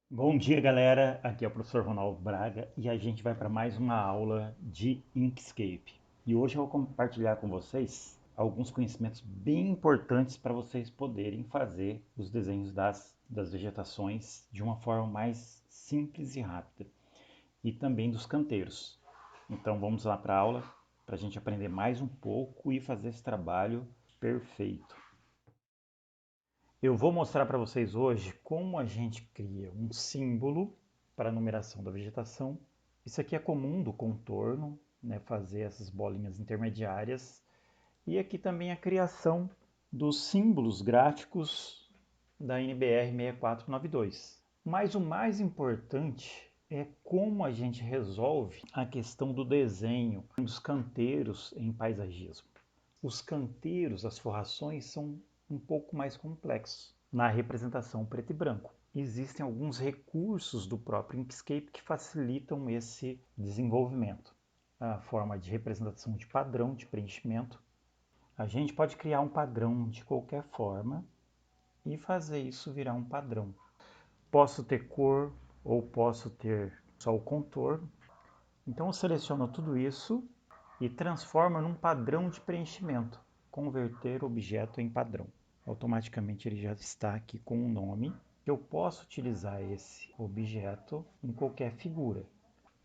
Bom dia, galera. Aqui é o professor Ronaldo Braga e a gente vai para mais uma aula de Inkscape. E hoje eu vou compartilhar com vocês alguns conhecimentos bem importantes para vocês poderem fazer os desenhos das vegetações de uma forma mais simples e rápida. E também dos canteiros. Então vamos lá para a aula para a gente aprender mais um pouco e fazer esse trabalho perfeito. Eu vou mostrar para vocês hoje como a gente cria um símbolo para a numeração da vegetação. Isso aqui é comum do contorno, né, fazer essas bolinhas intermediárias. E aqui também a criação dos símbolos gráficos da NBR 6492. Mas o mais importante é como a gente resolve a questão do desenho dos canteiros em paisagismo. Os canteiros, as forrações, são um pouco mais complexos na representação preto e branco. Existem alguns recursos do próprio Inkscape que facilitam esse desenvolvimento. A forma de representação de padrão de preenchimento. A gente pode criar um padrão de qualquer forma e fazer isso virar um padrão. Posso ter cor ou posso ter só o contorno. Então eu seleciono tudo isso e transforma num padrão de preenchimento. Converter objeto em padrão. Automaticamente ele já está aqui com um nome. Eu posso utilizar esse objeto em qualquer figura.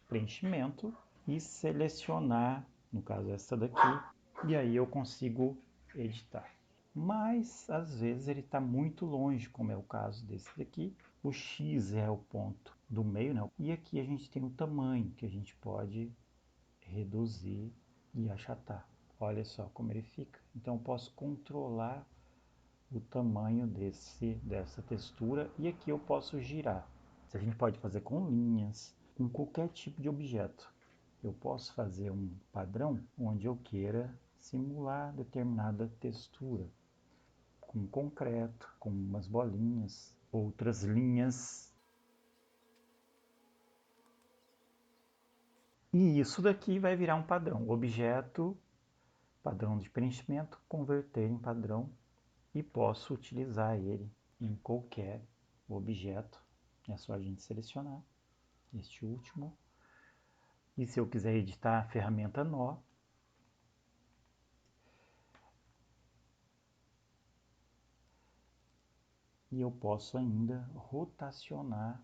Preenchimento e selecionar, no caso essa daqui, e aí eu consigo editar. Mas às vezes ele está muito longe, como é o caso desse daqui. O X é o ponto do meio, né? E aqui a gente tem o tamanho que a gente pode reduzir e achatar. Olha só como ele fica. Então eu posso controlar o tamanho dessa textura e aqui eu posso girar. A gente pode fazer com linhas, com qualquer tipo de objeto. Eu posso fazer um padrão onde eu queira simular determinada textura, com concreto, com umas bolinhas, outras linhas. E isso daqui vai virar um padrão. Objeto, padrão de preenchimento, converter em padrão e posso utilizar ele em qualquer objeto. É só a gente selecionar este último. E se eu quiser editar a ferramenta nó, e eu posso ainda rotacionar.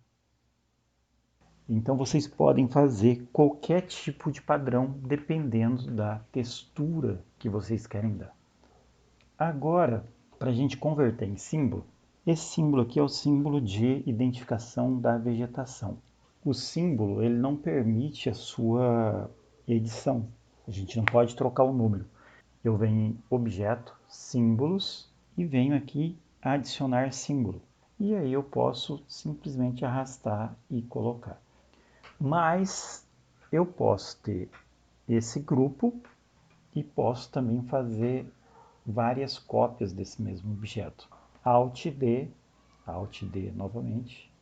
Então vocês podem fazer qualquer tipo de padrão dependendo da textura que vocês querem dar. Agora, para a gente converter em símbolo, esse símbolo aqui é o símbolo de identificação da vegetação. O símbolo ele não permite a sua edição. A gente não pode trocar o número. Eu venho em objeto, símbolos e venho aqui adicionar símbolo. E aí eu posso simplesmente arrastar e colocar. Mas eu posso ter esse grupo e posso também fazer várias cópias desse mesmo objeto. Alt D novamente,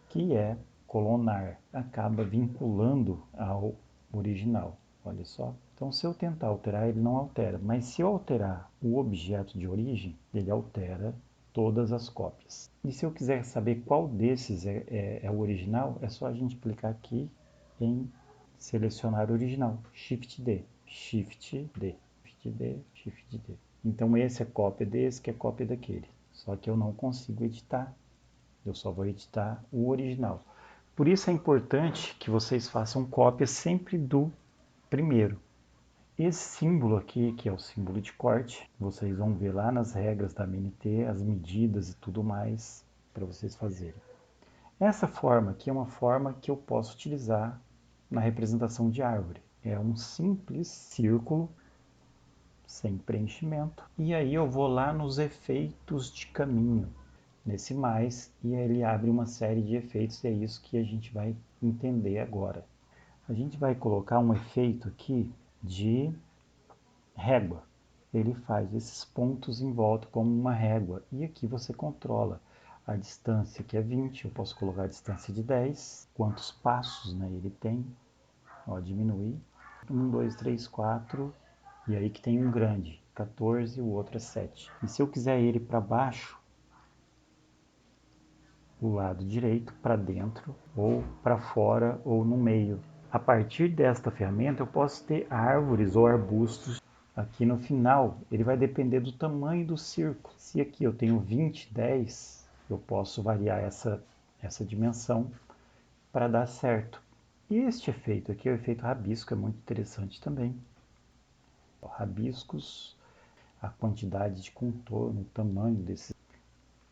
que é clonar, acaba vinculando ao original. Olha só. Então, se eu tentar alterar, ele não altera. Mas se eu alterar o objeto de origem, ele altera todas as cópias. E se eu quiser saber qual desses é o original, é só a gente clicar aqui em selecionar original. Shift D, Shift D, Shift D, Shift D. Então, esse é cópia desse, que é cópia daquele. Só que eu não consigo editar. Eu só vou editar o original. Por isso é importante que vocês façam cópia sempre do primeiro. Esse símbolo aqui, que é o símbolo de corte, vocês vão ver lá nas regras da MNT, as medidas e tudo mais para vocês fazerem. Essa forma aqui é uma forma que eu posso utilizar na representação de árvore. É um simples círculo sem preenchimento. E aí eu vou lá nos efeitos de caminho, nesse mais, e ele abre uma série de efeitos e é isso que a gente vai entender agora. A gente vai colocar um efeito aqui de régua. Ele faz esses pontos em volta como uma régua. E aqui você controla a distância, que é 20. Eu posso colocar a distância de 10. Quantos passos, né, ele tem. Ó, diminuir. 1, 2, 3, 4. E aí que tem um grande. 14 e o outro é 7. E se eu quiser ele para baixo, o lado direito para dentro, ou para fora, ou no meio. A partir desta ferramenta eu posso ter árvores ou arbustos. Aqui no final, ele vai depender do tamanho do círculo. Se aqui eu tenho 20, 10, eu posso variar essa dimensão para dar certo. E este efeito aqui, o efeito rabisco, é muito interessante também. Rabiscos, a quantidade de contorno, o tamanho desse.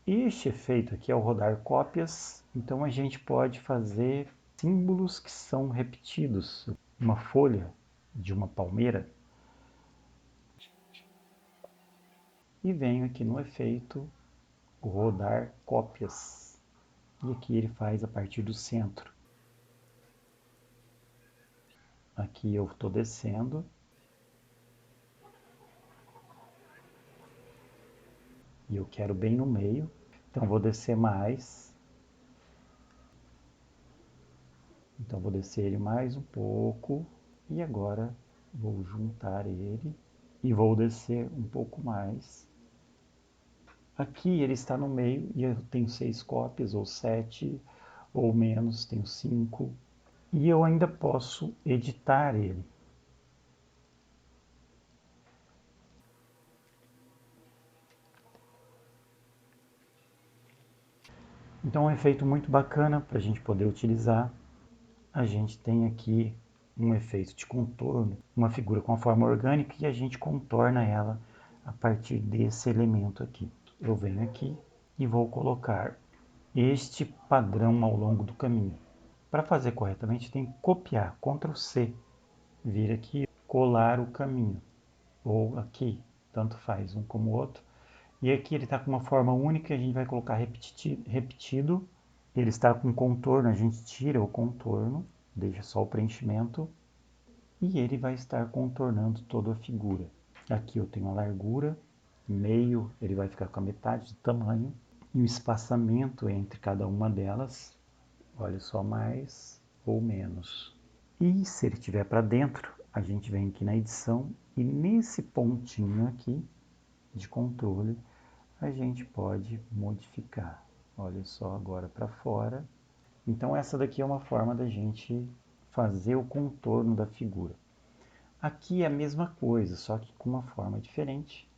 Este efeito aqui, ao rodar cópias, então a gente pode fazer símbolos que são repetidos. Uma folha de uma palmeira. E venho aqui no efeito rodar cópias. E aqui ele faz a partir do centro. Aqui eu estou descendo. E eu quero bem no meio. Então vou descer mais. Então vou descer ele mais um pouco. E agora vou juntar ele. E vou descer um pouco mais. Aqui ele está no meio e eu tenho 6 cópias, ou 7, ou menos, tenho 5. E eu ainda posso editar ele. Então é um efeito muito bacana para a gente poder utilizar. A gente tem aqui um efeito de contorno, uma figura com a forma orgânica e a gente contorna ela a partir desse elemento aqui. Eu venho aqui e vou colocar este padrão ao longo do caminho. Para fazer corretamente, tem que copiar, Ctrl C, vir aqui, colar o caminho, ou aqui, tanto faz, um como o outro. E aqui ele está com uma forma única, a gente vai colocar repetido. Ele está com contorno, a gente tira o contorno, deixa só o preenchimento. E ele vai estar contornando toda a figura. Aqui eu tenho a largura, meio, ele vai ficar com a metade do tamanho. E o espaçamento entre cada uma delas, olha só, mais ou menos. E se ele estiver para dentro, a gente vem aqui na edição e nesse pontinho aqui de controle, a gente pode modificar. Olha só agora para fora. Então essa daqui é uma forma da gente fazer o contorno da figura. Aqui é a mesma coisa, só que com uma forma diferente.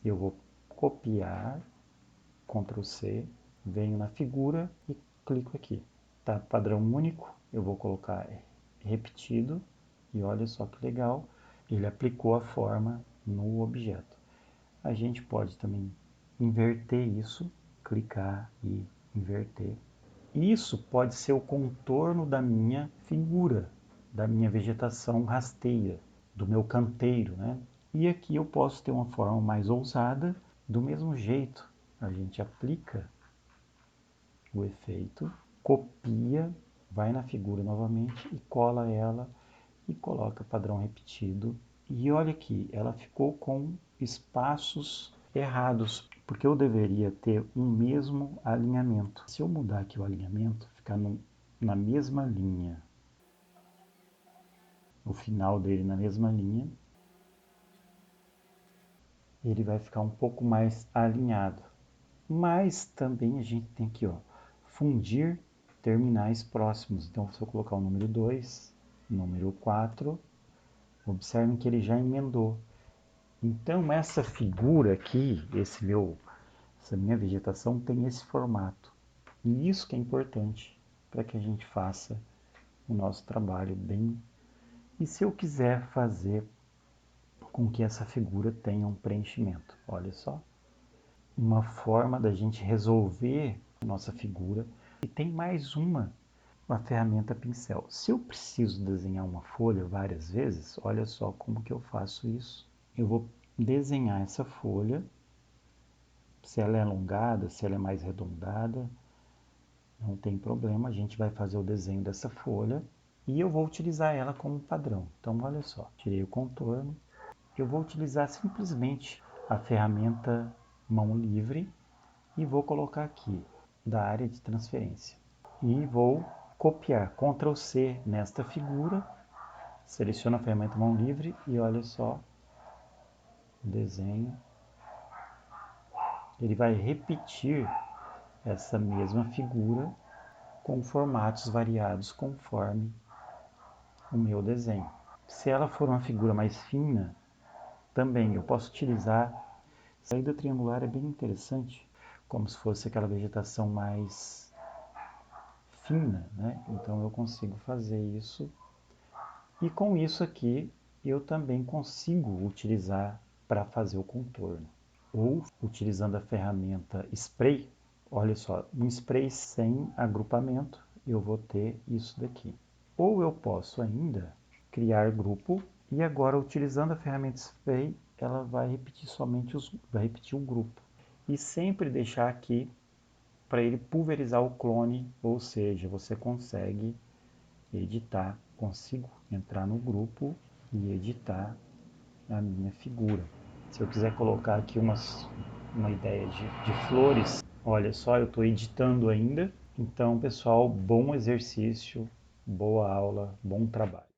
Eu vou copiar, Ctrl C, venho na figura e clico aqui. Tá padrão único, eu vou colocar repetido e olha só que legal, ele aplicou a forma no objeto. A gente pode também inverter isso, clicar e inverter. Isso pode ser o contorno da minha figura, da minha vegetação rasteira, do meu canteiro, né? E aqui eu posso ter uma forma mais ousada, do mesmo jeito. A gente aplica o efeito, copia, vai na figura novamente e cola ela e coloca padrão repetido. E olha aqui, ela ficou com espaços errados, porque eu deveria ter um mesmo alinhamento. Se eu mudar aqui o alinhamento, ficar na mesma linha, o final dele na mesma linha, ele vai ficar um pouco mais alinhado. Mas também a gente tem aqui, ó, fundir terminais próximos. Então, se eu colocar o número 2, número 4, observem que ele já emendou. Então, essa figura aqui, essa minha vegetação tem esse formato. E isso que é importante para que a gente faça o nosso trabalho bem. E se eu quiser fazer com que essa figura tenha um preenchimento, olha só. Uma forma da gente resolver a nossa figura. E tem mais uma ferramenta pincel. Se eu preciso desenhar uma folha várias vezes, olha só como que eu faço isso. Eu vou desenhar essa folha, se ela é alongada, se ela é mais arredondada, não tem problema, a gente vai fazer o desenho dessa folha e eu vou utilizar ela como padrão. Então, olha só, tirei o contorno, eu vou utilizar simplesmente a ferramenta mão livre e vou colocar aqui, da área de transferência. E vou copiar, Ctrl C nesta figura, seleciono a ferramenta mão livre e olha só, desenho. Ele vai repetir essa mesma figura com formatos variados conforme o meu desenho. Se ela for uma figura mais fina, também eu posso utilizar. A saída triangular é bem interessante, como se fosse aquela vegetação mais fina, né? Então eu consigo fazer isso. E com isso aqui, eu também consigo utilizar para fazer o contorno. Ou, utilizando a ferramenta Spray, olha só, um spray sem agrupamento, eu vou ter isso daqui. Ou eu posso ainda criar grupo, e agora utilizando a ferramenta Spray, ela vai repetir vai repetir o grupo. E sempre deixar aqui para ele pulverizar o clone, ou seja, você consegue editar, consigo entrar no grupo e editar a minha figura. Se eu quiser colocar aqui uma ideia de flores, olha só, eu estou editando ainda. Então, pessoal, bom exercício, boa aula, bom trabalho.